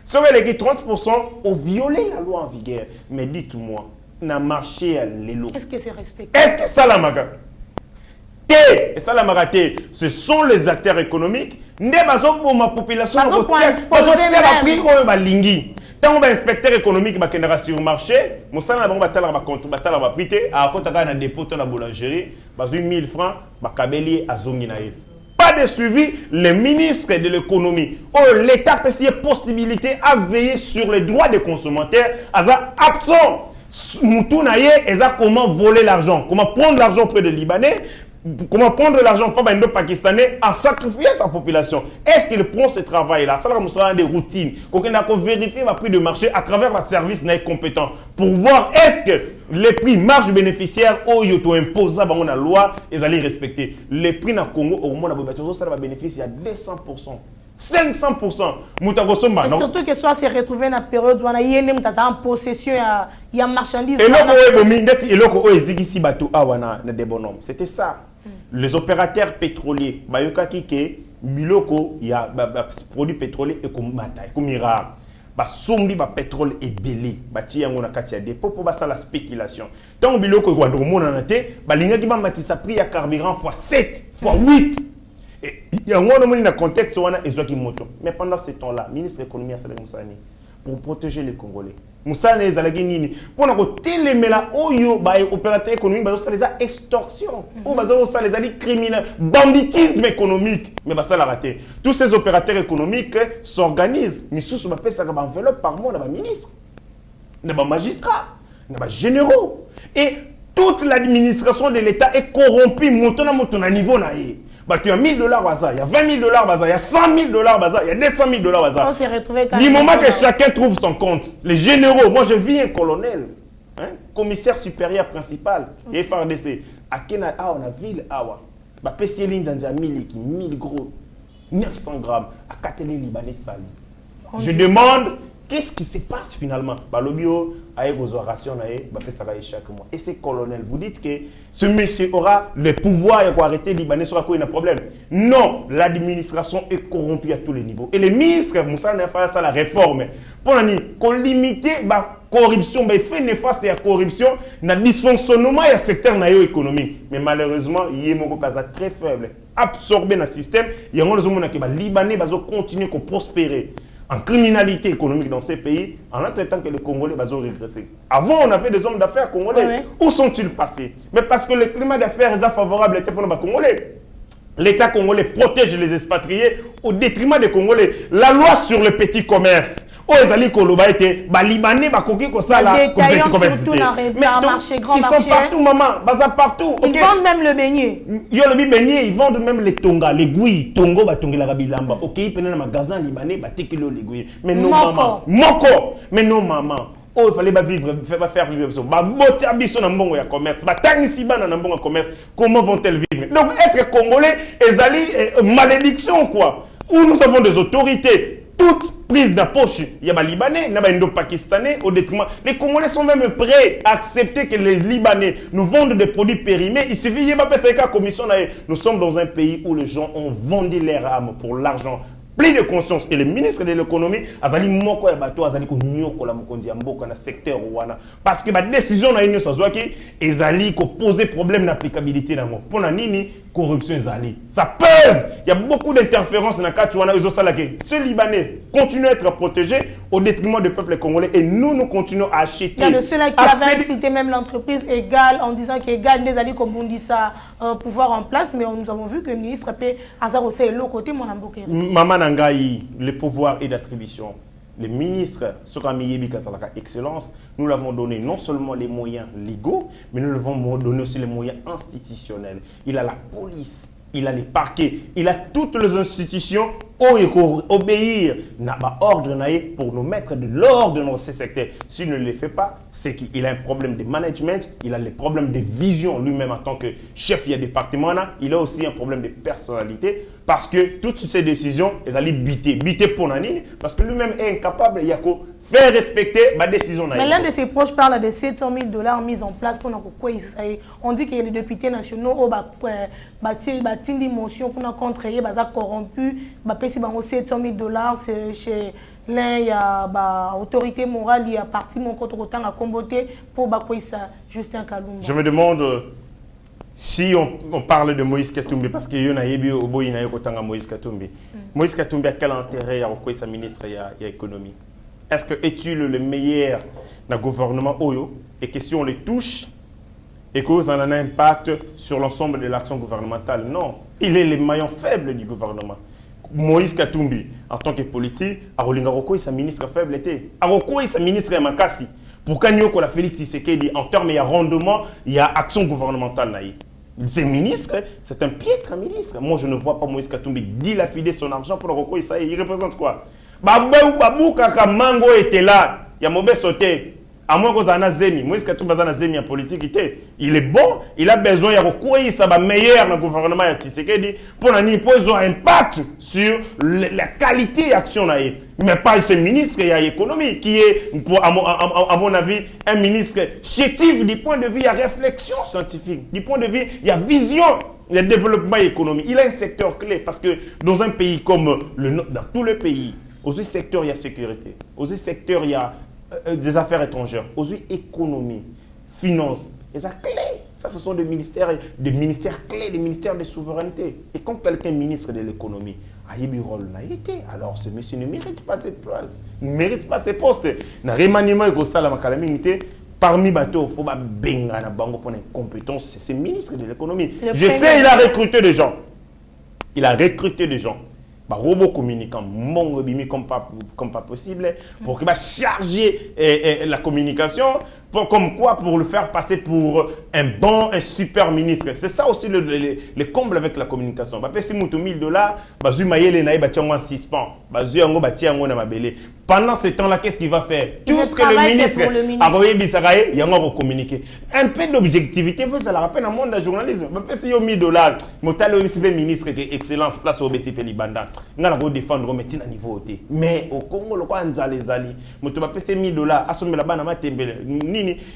Si vous avez les 30%, on violé la loi en vigueur. Mais dites-moi, na marché à l'élo. Est-ce que c'est respecté? Est-ce que ça la maga? Et ça la maraté, ce sont les acteurs économiques. Ne bazok pour ma population, Tant que inspecteur économique va sur le marché, Moussala va battre la prité, à côté de dépôt de la boulangerie, 1000 francs, Kabeli à Zonginae. Pas de suivi, le ministre de l'économie, l'État peut essayer possibilité à veiller sur les droits des consommateurs, à absent. Moutounaye, comment voler l'argent, comment prendre l'argent auprès des Libanais, comment prendre l'argent par les Pakistanais en sacrifiant sa population. Est-ce qu'il prend ce travail-là? Ça va des routines. Qu'on a vérifié le prix de marché à travers le service compétent pour voir est-ce que les prix marge bénéficiaire au yoto imposable dans la loi, ils allaient respecter. Les prix dans le Congo, au moment où ça va bénéficier à 200%. 500%. Et surtout que soit se retrouver dans la période où on a en possession il y a marchandises. C'était ça. Les opérateurs pétroliers, biloko il y a produits pétroliers et comme mata, comme rare. Sombi pétrole et belé, bati yango na kati ya dépôt pour la spéculation. Tant biloko ko ndo mona na te, balinga ki ba matisa prix ya carburant x7, x8. Et il y a un contexte où on a moto. Mais pendant ce temps-là, le ministre de l'économie a salé Moussani pour protéger les Congolais. Moussani est allé nini pour na ko télémela oyo ba opérateur économique ba ça les a extorsion ou ba ça les a criminel banditisme économique mais ba ça l'a raté. Tous ces opérateurs économiques s'organisent mais sous ba pesa ka ba enveloppe par mois na ba ministre, na ba magistrat, na ba généraux et toute l'administration de l'État est corrompue montant à niveau na yé. Bah, tu as $1000 bazar, il y a $20 000 bazar, il y a $100 000 bazar, il y a $200 000 bazar. On s'est retrouvé quand du moment que chacun trouve son compte, les généraux, moi je vis un colonel, commissaire supérieur principal, et FARDC, à Kena, on a ville, bah, PCL Nzandia 1000 gros, 900 grammes, à Katelé Libanais Sali. Je demande, qu'est-ce qui se passe finalement? Bah, l'obio, avec vos orations, ça va chaque mois. Et c'est colonel, vous dites que ce monsieur aura le pouvoir pour arrêter les Libanais sur quoi il y a un problème. Non, l'administration est corrompue à tous les niveaux. Et les ministres, Moussa n'a pas ça la réforme. Pour qu'on limite la corruption, il fait néfaste la corruption, le dysfonctionnement du secteur économique. Mais malheureusement, il y a un cas très faible. Absorbé dans le système, il y a des gens qui les Libanais vont continuer à prospérer en criminalité économique dans ces pays, en attendant que les Congolais vont régresser. Avant, on avait des hommes d'affaires congolais. Ouais. Où sont-ils passés? Mais parce que le climat d'affaires est favorable pour les Congolais. L'État congolais protège les expatriés au détriment des Congolais. La loi sur le petit commerce. Ils sont partout, maman. Partout. Ils vendent même le beignet. Ils vendent même les tonga, les gouilles. Tongo, la rabilamba. Ok, ils prennent un magasin libanais, les gouilles. Mais non, maman. Moko. Mais non, maman. Oh, il fallait faire vivre ça. Commerce. Comment vont-elles vivre? Donc, être congolais, est malédiction, quoi. Où nous avons des autorités. Toute prise d'approche, il y a des Libanais, il y a des Pakistanais au détriment. Les Congolais sont même prêts à accepter que les Libanais nous vendent des produits périmés. Il suffit de passer la commission. Nous sommes dans un pays où les gens ont vendu leur âme pour l'argent. Plein de conscience. Et le ministre de l'économie, Azali Moko et Bato, Azali Nyoko la Mokondi Amboka na secteur Rwanda. Parce que la décision na Union Sazouaki, Azali ko poser problème d'applicabilité dans mon. Pour la nini, corruption Azali. Ça pèse. Il y a beaucoup d'interférences dans le cas où ce Libanais continue à être protégé au détriment du peuple congolais et nous continuons à acheter. Il y a de ceux-là qui avaient cité même l'entreprise égale en disant qu'égale des alliés comme on dit ça pouvoir en place, mais nous avons vu que le ministre peut Azar aussi l'autre côté mon amboké. Maman Nangaï, le pouvoir et d'attribution. Le ministre Sokami Yebika Salaka Excellence, nous l'avons donné non seulement les moyens légaux, mais nous l'avons donné aussi les moyens institutionnels. Il a la police, il a les parquets, il a toutes les institutions pour obéir à l'ordre pour nous mettre de l'ordre dans ces secteurs. S'il ne le fait pas, c'est qu'il a un problème de management, il a les problèmes de vision lui-même en tant que chef du département, il a aussi un problème de personnalité parce que toutes ces décisions, elles allaient biter pour Nanine parce que lui-même est incapable de faire respecter ma décision. Mais l'un de ses proches parle de $700 000 mis en place pour nous. On dit que les députés nationaux ont une motion pour contre les corrompus. Si on 700 000 $, chez l'un, il y a autorité morale, il y a parti mon compte autant à comboter pour ça Justin Kalumba. Je me demande si on parle de Moïse Katumbi parce qu'il y a un Moïse Katumbi. Moïse Katumbi a quel intérêt à sa ministre et à l'économie? est-ce que est-il le meilleur dans le gouvernement Oyo? Et que si on les touche, et que ça a un impact sur l'ensemble de l'action gouvernementale? Non. Il est le maillon faible du gouvernement. Moïse Katumbi, en tant que politique, Arolinga Roko est sa ministre faible. Aroko est sa ministre Makassi. Pour Kanyoko, la Félix Tshisekedi, en termes de rendement, il y a action gouvernementale. Ce ministre, c'est un piètre ministre. Moi, je ne vois pas Moïse Katumbi dilapider son argent pour Aroko. Il représente quoi? Babou Kaka Mango était là. Il y a mauvais sauté. À moins que Zana Zemi, Moïse Katumbi Zana Zemi en politique, il est bon, il a besoin de ça va meilleur dans le gouvernement de Tshisekedi pour avoir un impact sur la qualité d'action. Mais pas ce ministre qui a l'économie, qui est, à mon avis, un ministre chétif du point de vue, il y a réflexion scientifique, du point de vue, il y a vision. Le développement économique, il a un secteur clé parce que dans un pays comme dans tout le pays, aux secteurs il y a sécurité, aux secteurs il y a des affaires étrangères, aux économie, finances, et ça clé. Ça, ce sont des ministères clés, des ministères de souveraineté. Et quand quelqu'un est ministre de l'économie, alors ce monsieur ne mérite pas cette place, ne mérite pas ce poste. Dans le remaniement et parmi les bateaux, il faut pas benga na bango pour une compétence, c'est le ministre de l'économie. Je sais, il a recruté des gens. Il a recruté des gens. Robot communicant, comme pas possible, pour qu'il va charger la communication, comme quoi pour le faire passer pour un super ministre. C'est ça aussi le comble avec la communication. Si vous avez $1000, pendant ce temps-là, qu'est-ce qu'il va faire? Tout ce que le ministre a communiqué. Un peu d'objectivité, vous ça la rappelle dans le monde du journalisme. Si vous avez $1000, vous avez ministre excellence place au Betty Pelibanda. Vous allez défendre le niveau. Mais au Congo, le quoi les zali, vous avez $1000, assommer la banane,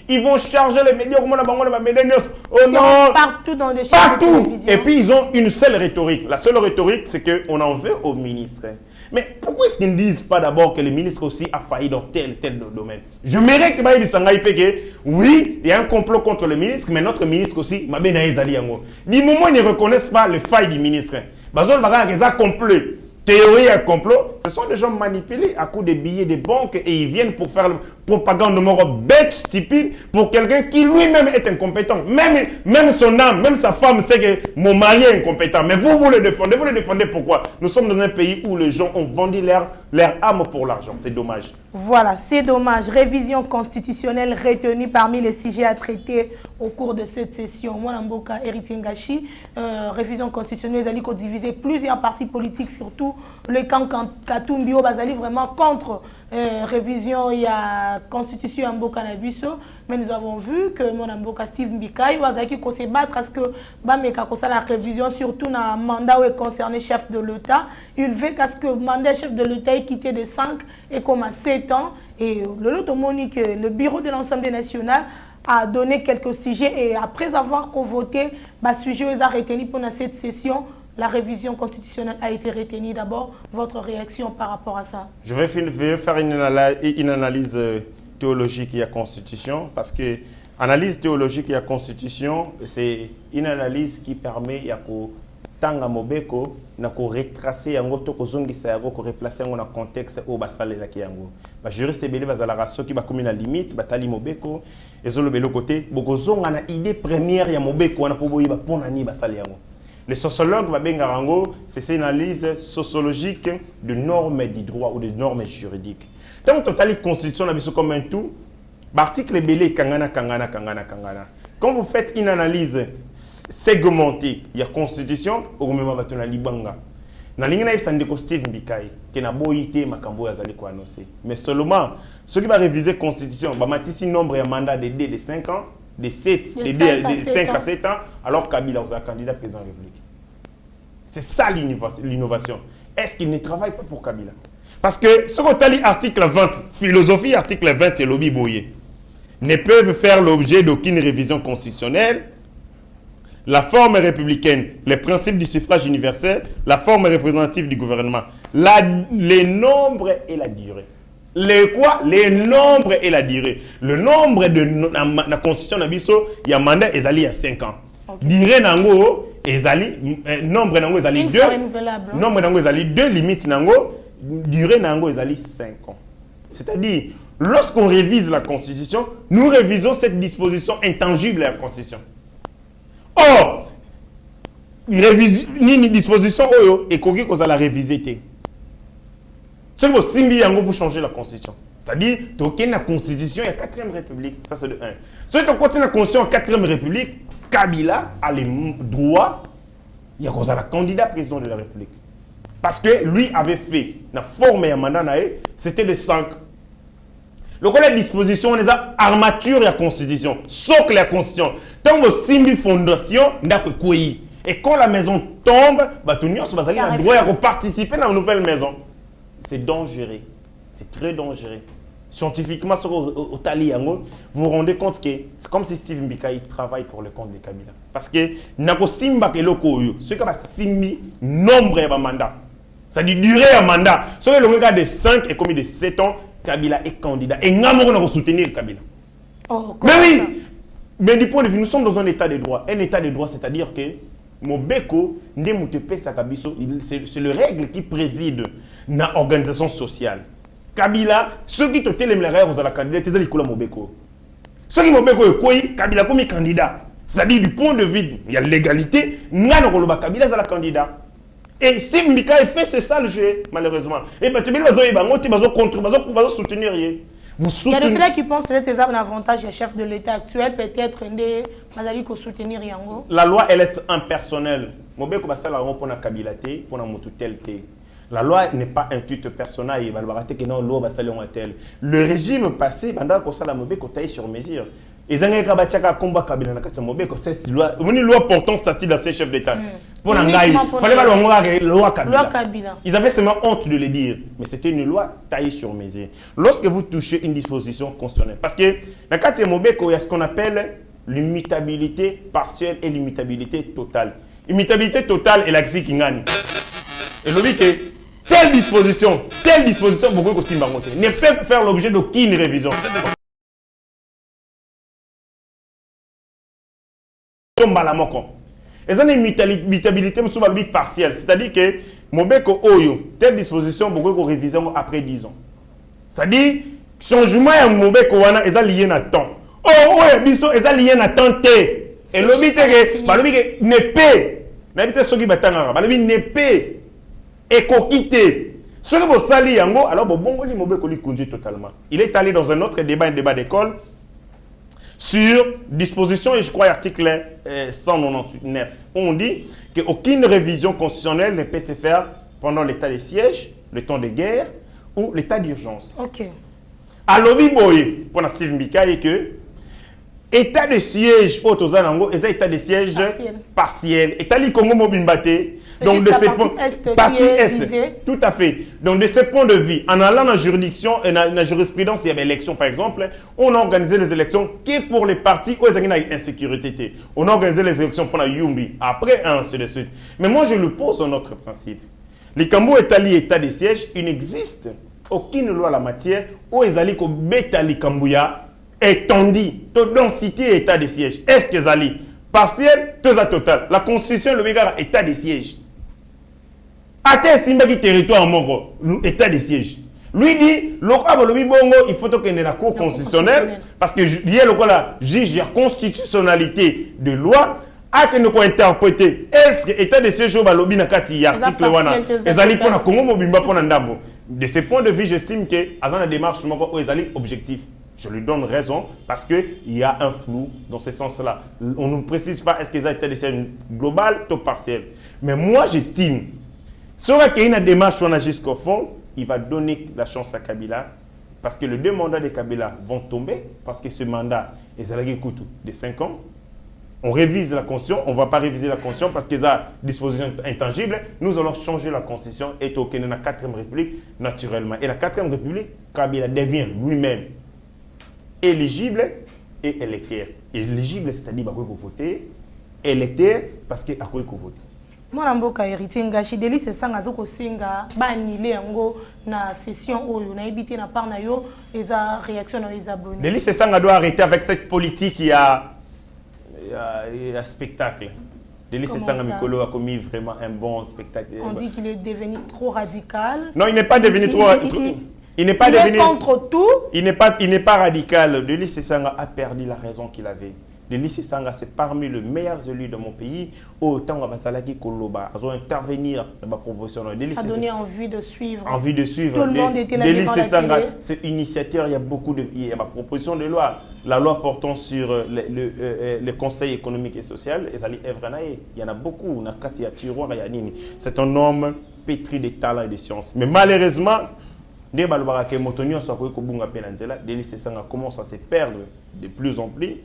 ils vont charger les médias comme oh non, partout dans des partout. Et puis ils ont une seule rhétorique. La seule rhétorique, c'est qu'on en veut au ministre. Mais pourquoi est-ce qu'ils ne disent pas d'abord que le ministre aussi a failli dans tel domaine? Je mérite que oui, il y a un complot contre le ministre, mais notre ministre aussi, du moment où ils ne reconnaissent pas les failles du ministre, ils ont complot. Théorie à complot, ce sont des gens manipulés à coup de billets de banque et ils viennent pour faire propagande de mort bête, stupide, pour quelqu'un qui lui-même est incompétent. Même son âme, même sa femme sait que mon mari est incompétent. Mais vous le défendez. Vous le défendez pourquoi? Nous sommes dans un pays où les gens ont vendu leur âme pour l'argent. C'est dommage. Voilà, c'est dommage. Révision constitutionnelle retenue parmi les sujets à traiter au cours de cette session. Moi, Namboka, Héritier Ngachi, révision constitutionnelle, ils allaient diviser plusieurs partis politiques, surtout le camp Katumbi, ils vraiment contre révision, il y a constitution Mboka Nabiso, mais nous avons vu que mon Mboka Steve Mbikai qui se battre parce que la révision, surtout dans le mandat où est concerné chef de l'État, il veut que le mandat chef de l'État est quitté de 5 et comme à 7 ans. Et le bureau de l'Assemblée nationale a donné quelques sujets et après avoir voté, le sujet est retenu pendant cette session. La révision constitutionnelle a été retenue. D'abord, votre réaction par rapport à ça? Je vais faire une analyse théologique de la Constitution parce que l'analyse théologique de la Constitution, c'est une analyse qui permet de tanga mobeko na ko retracer yango to ko zongisa yango ko replacer yango na contexte au basalela ki yango ba juriste belé bazala raso ki ba komi na limite batali mobeko ezolo belo côté boko zonga na idée première ya mobeko wana po boyi ba pona ni basali yango. Le sociologue Babenga Rango, c'est une analyse sociologique de normes du droit ou de normes juridiques. Tant que la constitution est comme un tout, l'article belé kangana. Quand vous faites une analyse segmentée, il y a constitution, au même moment il y a libanga. Na lingina ibsandeko Steve Mbikai, qui n'a beau été makambo yazali ko annoncer. Mais seulement ceux qui va réviser constitution, ba matisi nombre de mandat de 5 ans. De 5 à 7 ans, alors Kabila est un candidat président de la République. C'est ça l'innovation. Est-ce qu'il ne travaille pas pour Kabila? Parce que ce qu'on a dit, article 20, philosophie, article 20 et lobby boyer, ne peuvent faire l'objet d'aucune révision constitutionnelle. La forme républicaine, les principes du suffrage universel, la forme représentative du gouvernement, les nombres et la durée. Les quoi? Les nombres et la durée. Le nombre de la constitution d'Abisso, il y a mandat, ils allaient à 5 ans. Okay. Durée nango, ils allaient, nombre nango, ils allaient 2. Nombre nango, ils allaient 2, limite nango, durée nango, ils allaient 5 ans. C'est-à-dire, lorsqu'on révise la Constitution, nous révisons cette disposition intangible de la Constitution. Or, une disposition et qu'on va la réviser. Ce que vous changez la Constitution. C'est-à-dire, tu as la Constitution, il y a 4e République. Ça, c'est le 1. Si tu as la Constitution 4e République, Kabila a les droits, il y a la candidat président de la République. Parce que lui avait fait, la forme et mandat, c'était les 5. Le cas de la disposition, on les a armature et la Constitution, socle la Constitution. Tant que Simbi Fondation, et quand la maison tombe, tout le monde a le droit de participer dans une nouvelle maison. C'est dangereux. C'est très dangereux. Scientifiquement, au Tali, vous vous rendez compte que c'est comme si Steve Mbika travaille pour le compte de Kabila. Parce que Nako Simba ke loko yo, ce qui va Simbi nombre de mandats. Ça dit durée à mandat. Sur le cas de 5 et commis de 7 ans, Kabila est candidat. Et nous avons soutenir Kabila. Oh, mais oui, mais du point de vue, nous sommes dans un état de droit. Un état de droit, c'est-à-dire que Mobeko, c'est le règle qui préside dans l'organisation sociale. Kabila, ceux qui te télémèrent aux candidats, c'est les Mobeko. Ceux qui Mobeko est Kabila comme candidat. C'est-à-dire du point de vue, il y a l'égalité, Kabila est la candidat. Et Steve Mbika fait c'est ça le jeu, malheureusement. Et bien, tu vas soutenir. Il y a des gens qui pensent peut-être que c'est un avantage du chef de l'État actuel, peut-être que soutenir Yango. La loi, elle est impersonnelle. La loi n'est pas un tuteur personnel. Le régime passé, il sur mesure. Et une loi portant statut d'ancien chef d'État. Ils avaient seulement honte de le dire. Mais c'était une loi taillée sur mesure. Lorsque vous touchez une disposition constitutionnelle, parce que dans le cas de Mobeko, il y a ce qu'on appelle l'immutabilité partielle et l'immutabilité totale. Immutabilité totale est la Kingani. Et le but est telle disposition, beaucoup de costumes ne peut faire l'objet d'aucune révision. Et ça, une immutabilité partielle. C'est-à-dire que Mobeko Oyo, telle disposition, beaucoup de révision après 10 ans. C'est-à-dire, changement à Mobeko Wana est lié à temps. Oh, Biso est lié à temps. Et le but est que ne peut et coquité. Ce que vous sali yango, alors bon Mobeko li conduit totalement. Il est allé dans un autre débat, un débat d'école, sur disposition, et je crois article 199, où on dit qu'aucune révision constitutionnelle ne peut se faire pendant l'état de siège, le temps de guerre ou l'état d'urgence. Ok. À l'objet pour Steve Mbika, et que état de siège au Tozanango et état de siège partiel. État li Congo Mobimbate. Donc de ces points partie est tout à fait. Donc de ce point de vue, en allant dans la juridiction et dans la jurisprudence, il y avait élection par exemple, on a organisé les élections que pour les partis où il y a une insécurité. On a organisé les élections pour la Yumbi. Après, ainsi de suite. Mais moi, je lui pose un autre principe. Les Cambo état de siège, il n'existe aucune loi en la matière où ils allaient que bêta li Kambouya étendue, toute densité état de siège. Est-ce que Zali partiel, tout ça total. La constitution le bégara état de siège. Até Simbaki territoire moro, état de siège. Lui dit, il faut que la cour constitutionnelle, parce que lié le juge la constitutionnalité de loi, a que nous interpréter. Est-ce que l'état de siège au balobi na kati article 1 ezali pour na Congo mobimba pour ndambo. De ce point de vue, j'estime que azana démarche moko ezali objectif. Je lui donne raison parce qu'il y a un flou dans ce sens-là. On ne précise pas est-ce que ça a été décision globale ou partielle. Mais moi, j'estime, si on a une démarche jusqu'au fond, il va donner la chance à Kabila parce que les 2 mandats de Kabila vont tomber parce que ce mandat est de 5 ans. On révise la Constitution, on ne va pas réviser la Constitution parce qu'il y a des dispositions intangibles. Nous allons changer la Constitution et toquer dans la 4e République naturellement. Et la 4e République, Kabila devient lui-même éligible et électeur. Éligible, c'est-à-dire qu'il faut voter. Électeur, parce qu'il faut voter. Moi, je suis héritier Ngachi. Délit, c'est ça, je suis annulé na session où on a évité na part na yo et sa réaction na les abonnés. Délit, c'est ça, on doit arrêter avec cette politique qui a spectacle. Délit, c'est ça, Mikolo a commis vraiment un bon spectacle. On dit qu'il est devenu trop radical. Non, il n'est pas devenu trop. Il n'est pas devenu... contre tout. Il n'est pas radical. Denis Sessanga a perdu la raison qu'il avait. Denis Sessanga, c'est parmi les meilleurs élus de mon pays. Autant que Basalaki Koloba, ils ont intervenir dans ma proposition. Ça a donné envie de suivre. Envie de suivre. Tout le monde était là. Denis Sessanga, c'est initiateur. Il y a beaucoup de... Il y a ma proposition de loi. La loi portant sur le Conseil économique et social. Il y en a beaucoup. C'est un homme pétri de talent et de sciences. Mais malheureusement, Denis Sessanga commence à se perdre de plus en plus.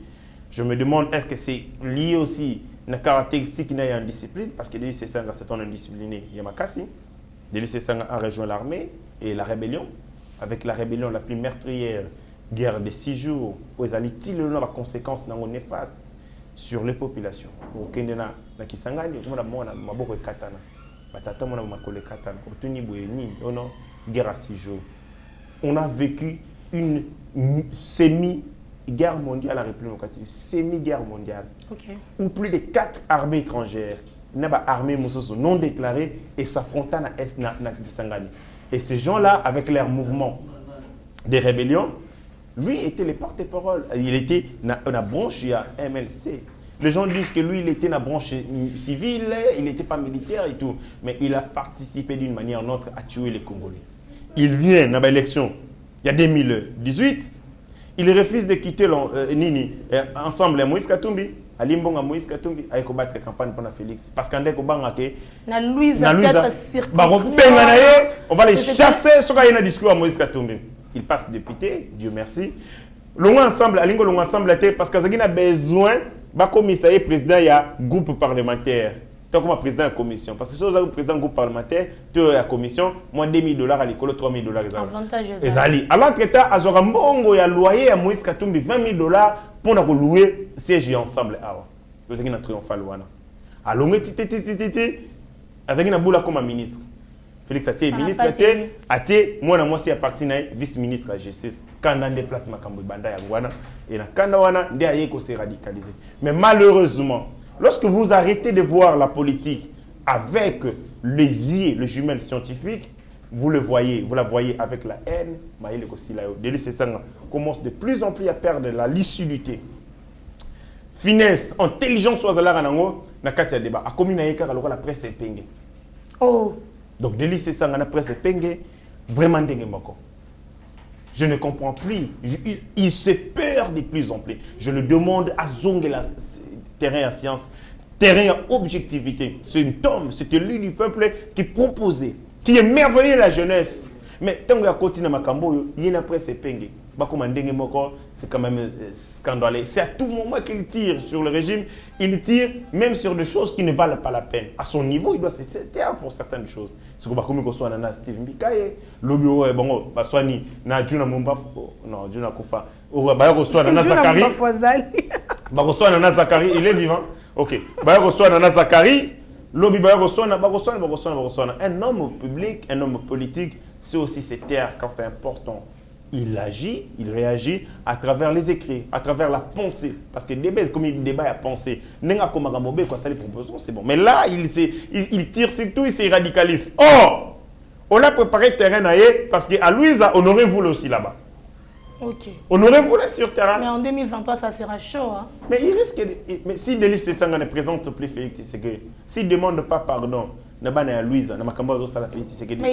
Je me demande, est-ce que c'est lié aussi à la caractéristique qu'il y a en discipline? Parce que Denis Sessanga, c'est un indiscipliné. Yamakasi. Denis Sessanga a rejoint l'armée et la rébellion. Avec la rébellion la plus meurtrière, guerre de 6 jours, où ils allaient tirer les conséquences néfastes sur les populations. Au Kenya, na Kisangani, on a beaucoup de katana. Batata, on a beaucoup de katana. Guerre à 6 jours. On a vécu une semi-guerre mondiale à la République démocratique, semi-guerre mondiale, où plus de 4 armées étrangères, une armée non déclarée, et s'affrontant à Kisangani. Et ces gens-là, avec leur mouvement de rébellion, lui était le porte-parole. Il était dans la branche MLC. Les gens disent que lui, il était dans la branche civile, il n'était pas militaire et tout, mais il a participé d'une manière ou d'une autre à tuer les Congolais. Il vient dans l'élection, il y a 2018, il refuse de quitter ensemble Moïse Katumbi, Alimbonga Moïse Katumbi, avec combattre la campagne pour Félix. Parce qu'on dit que Louisa, on va les chasser sur un discours à Moïse Katumbi. Il passe député, Dieu merci. L'on ensemble, parce qu'il a besoin de commissaire président, il y a un groupe parlementaire. Toi, comme président de la commission. Parce que si vous avez président du groupe parlementaire, tu as la commission, moi, $2,000 à l'école, $3,000. Avantage. Alors que tu as un bongo, il y a loyer à Moïse Katumbi, $20,000 pour louer siège ensemble. Vous avez un triomphal. Alors, vous avez un comme ministre. Félix Atie ministre, moi, je suis parti vice-ministre à G6. Quand on a déplacé ma Banda et quand on a radicalisé. Mais malheureusement, lorsque vous arrêtez de voir la politique avec les yeux, les jumelles scientifiques, vous la voyez avec la haine. Denis Sessanga commence de plus en plus à perdre la lucidité. Finesse, intelligence, na katia débat. A commis la presse est pingée. Oh. Donc Denis Sessanga na presse est pingée. Vraiment dingue. Je ne comprends plus. Il se perd de plus en plus. Je le demande à Zongela. Terrain à science, terrain à objectivité. C'est un homme, c'est élu du peuple qui proposait, qui émerveillait la jeunesse. Mais tant qu'il y a continué à Makambo, il y a après c'est pengue. C'est quand même scandaleux. C'est à tout moment qu'il tire sur le régime. Il tire même sur des choses qui ne valent pas la peine. À son niveau, il doit se taire pour certaines choses. C'est comme si on a Steve Mbikaye, le bureau est bon, Baswani, na Juna Mumba, non, Juna Kufa, na Zakari. Nana Zakari, il est vivant. Ok. Nana Zakari, lobby un homme public, un homme politique, c'est aussi se taire quand c'est important. Il agit, il réagit à travers les écrits, à travers la pensée. Parce que débat, comme il débat à penser, c'est bon. Mais là, il tire sur tout, il se radicalise. Or, on a préparé terrain parce qu'à Louisa, on aurait voulu aussi là-bas. Ok. On aurait voulu sur terrain. Mais en 2023, ça sera chaud. Hein? Mais il risque de... Mais si Denis Sessanga ne présente plus Félix Tshisekedi, s'il ne demande pas pardon, mais il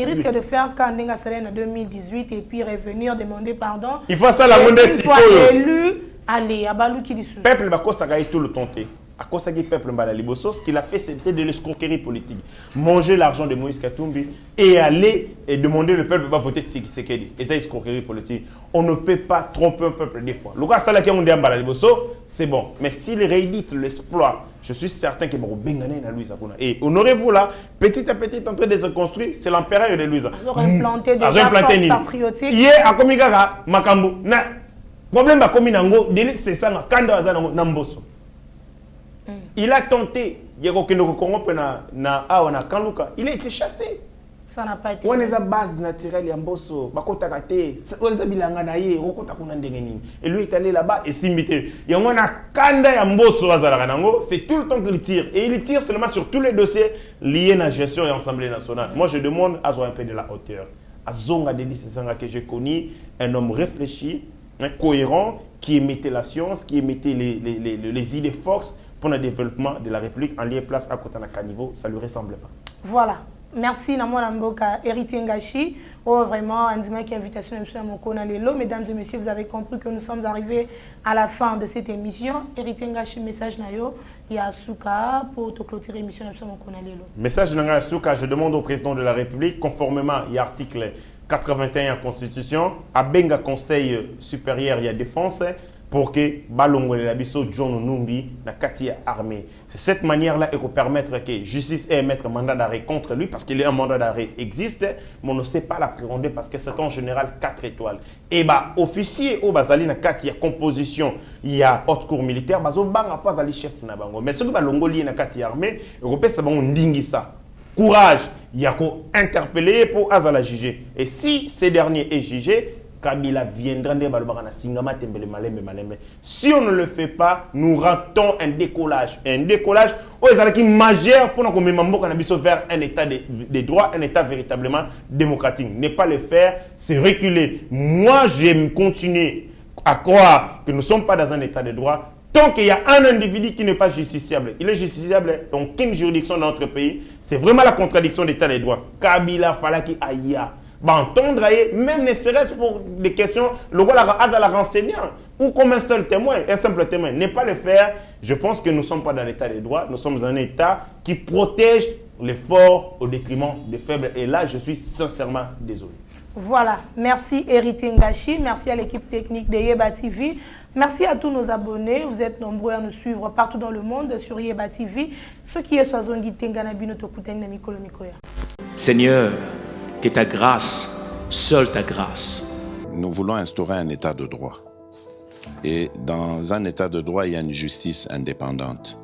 risque de faire quand Ndenga Saleh en 2018 et puis revenir demander pardon. Il faut ça la monnaie si élu, allez, à Balou qui dit ça. Le peuple va tout le tenter. À cause du peuple Mbala-Liboso, ce qu'il a fait, c'était de l'escroquerie politique. Manger l'argent de Moïse Katumbi et aller et demander le peuple va voter Tshisekedi. Et ça, l'escroquerie politique. On ne peut pas tromper un peuple des fois. Le cas ça là qui on dit Mbala-Liboso, c'est bon. Mais s'il réédite l'exploit, je suis certain qu'il va benganer dans Louisa. Et honorez-vous là, petit à petit en train de se construire, c'est l'empereur de Louisa. Ils ont implanté des forces patriotiques. Hier à Komigara, Makambu, na problème à Kominango, Denis Sessanga, Kanda Azana Namboso. Il a tenté, il a été chassé. Ça n'a pas été. On a base naturelle Yamboso, Bakotakate, on a bilanganaye, et lui est allé là-bas et s'imiter. Il y a un Kanda Yamboso Azalaranango, c'est tout le temps qu'il tire. Et il tire seulement sur tous les dossiers liés à la gestion et à l'Assemblée nationale. Moi, je demande à avoir un peu de la hauteur. Azonga Denis Sanga que j'ai connu, un homme réfléchi, cohérent, qui émettait la science, qui émettait les idées fortes pour le développement de la République en lieu et place à côté de Caniveau. Ça ne lui ressemble pas. Voilà. Merci Namo Namboka, Héritier Ngachi. Oh, vraiment, Andima qui invitation à Moko Nalelo. Mesdames et messieurs, vous avez compris que nous sommes arrivés à la fin de cette émission. Héritier Ngachi, message Nayo, Yasuka, pour te clôturer l'émission à Moko Nalelo. Message Yasuka, je demande au président de la République, conformément à l'article 81 de la Constitution, à Benga Conseil supérieur de défense, pour que Balongo et Labiso John Numbi na Katia armée. C'est cette manière-là qui peut permettre que justice ait mettre un mandat d'arrêt contre lui parce qu'il y a un mandat d'arrêt existe, mais on ne sait pas l'appréhender parce que c'est en général 4 étoiles. Et bah officier au Bazali na Katia composition, il y a haute cour militaire, bazo banga pas ali chef na bango. Mais ce que Balongo li na Katia armée, européen ça bango ndingi ça. Courage, il y a qu'à interpeller pour Azala juger. Et si ces derniers est jugé, Kabila viendra de Balbana Singama Tembele Malembe Malembe. Si on ne le fait pas, nous ratons un décollage. Un décollage qui est majeur pour nous mettre vers un état de droit, un état véritablement démocratique. Ne pas le faire, c'est reculer. Moi, j'aime continuer à croire que nous ne sommes pas dans un état de droit. Tant qu'il y a un individu qui n'est pas justiciable, il est justiciable dans aucune juridiction dans notre pays. C'est vraiment la contradiction de l'état de droit. Kabila Falaki Aya. Entendre, même ne serait-ce pour des questions, le rôle à la renseignant, ou comme un seul témoin, un simple témoin, ne pas le faire. Je pense que nous ne sommes pas dans l'état des droits, nous sommes un état qui protège les forts au détriment des faibles. Et là, je suis sincèrement désolé. Voilà, merci Héritier Ngachi, merci à l'équipe technique de Yeba TV, merci à tous nos abonnés, vous êtes nombreux à nous suivre partout dans le monde sur Yeba TV. Ce qui est Swazongi Tenganabino Tokuten Namikolo Mikoya. Seigneur, que ta grâce, seule ta grâce. Nous voulons instaurer un état de droit. Et dans un état de droit, il y a une justice indépendante.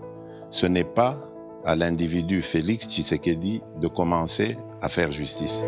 Ce n'est pas à l'individu Félix Tshisekedi de commencer à faire justice.